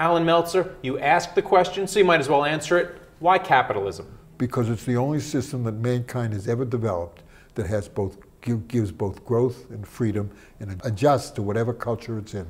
Alan Meltzer, you asked the question, so you might as well answer it. Why capitalism? Because it's the only system that mankind has ever developed that has gives both growth and freedom and adjusts to whatever culture it's in.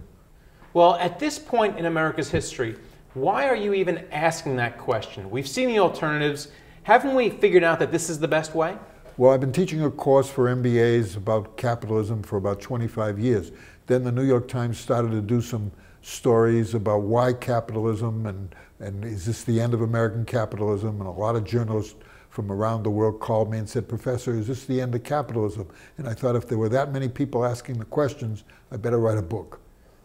Well, at this point in America's history, why are you even asking that question? We've seen the alternatives. Haven't we figured out that this is the best way? Well, I've been teaching a course for MBAs about capitalism for about 25 years. Then the New York Times started to do some stories about why capitalism and is this the end of American capitalism? And a lot of journalists from around the world called me and said, Professor, is this the end of capitalism? And I thought if there were that many people asking the questions, I better write a book.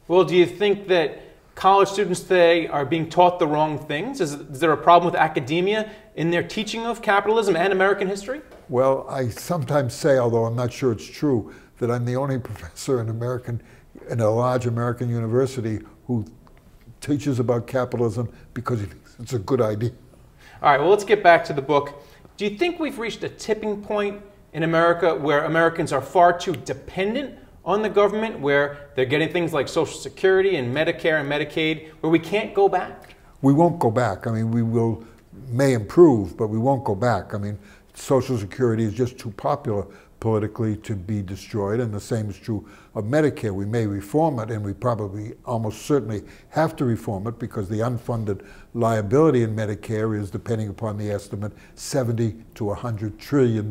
Well, do you think that college students today are being taught the wrong things? Is there a problem with academia in their teaching of capitalism and American history? Well, I sometimes say, although I'm not sure it's true, that I'm the only professor in a large American university who teaches about capitalism because it's a good idea. All right, well, let's get back to the book. Do you think we've reached a tipping point in America where Americans are far too dependent on the government, where they're getting things like Social Security and Medicare and Medicaid, where we can't go back? We won't go back. I mean, may improve, but we won't go back. I mean, Social Security is just too popular politically to be destroyed, and the same is true of Medicare. We may reform it, and we probably almost certainly have to reform it because the unfunded liability in Medicare is, depending upon the estimate, $70 to $100 trillion.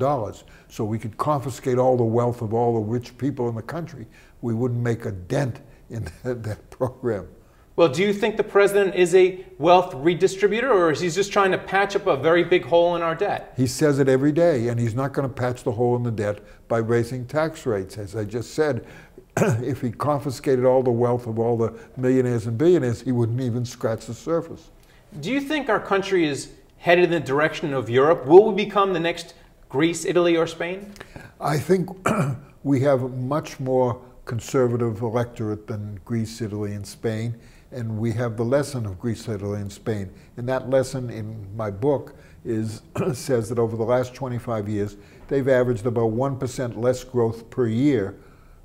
So we could confiscate all the wealth of all the rich people in the country. We wouldn't make a dent in that program. Well, do you think the president is a wealth redistributor, or is he just trying to patch up a very big hole in our debt? He says it every day, and he's not going to patch the hole in the debt by raising tax rates. As I just said, if he confiscated all the wealth of all the millionaires and billionaires, he wouldn't even scratch the surface. Do you think our country is headed in the direction of Europe? Will we become the next Greece, Italy, or Spain? I think we have a much more conservative electorate than Greece, Italy, and Spain. And we have the lesson of Greece, Italy, and Spain. And that lesson in my book says that over the last 25 years, they've averaged about 1% less growth per year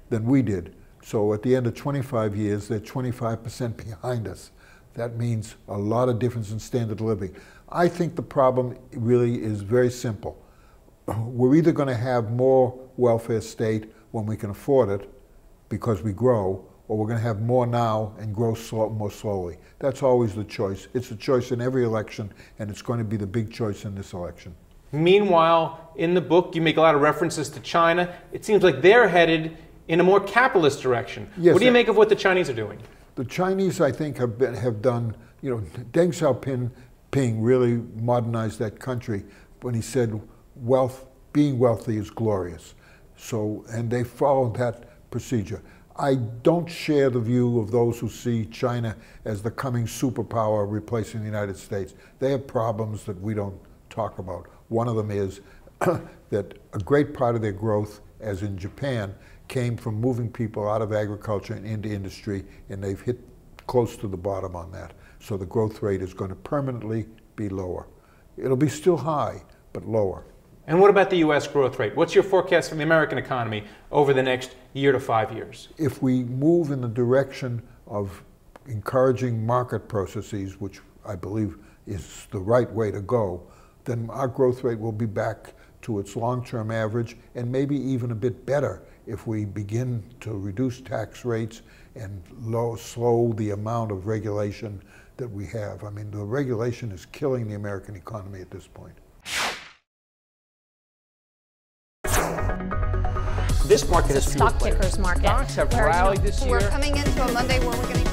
than we did. So at the end of 25 years, they're 25% behind us. That means a lot of difference in standard of living. I think the problem really is very simple. We're either going to have more welfare state when we can afford it because we grow, or we're going to have more now and grow more slowly. That's always the choice. It's a choice in every election, and it's going to be the big choice in this election. Meanwhile, in the book, you make a lot of references to China. It seems like they're headed in a more capitalist direction. Yes, what do you make of what the Chinese are doing? The Chinese, I think, have done, you know, Deng Xiaoping really modernized that country when he said, being wealthy is glorious. So, and they followed that procedure. I don't share the view of those who see China as the coming superpower replacing the United States. They have problems that we don't talk about. One of them is that a great part of their growth, as in Japan, came from moving people out of agriculture and into industry, and they've hit close to the bottom on that. So the growth rate is going to permanently be lower. It'll be still high, but lower. And what about the U.S. growth rate? What's your forecast for the American economy over the next year to 5 years? If we move in the direction of encouraging market processes, which I believe is the right way to go, then our growth rate will be back to its long-term average, and maybe even a bit better if we begin to reduce tax rates and slow the amount of regulation that we have. I mean, the regulation is killing the American economy at this point. This market is stock tickers market. Stocks have rallied this year. We're coming into a Monday where we're going to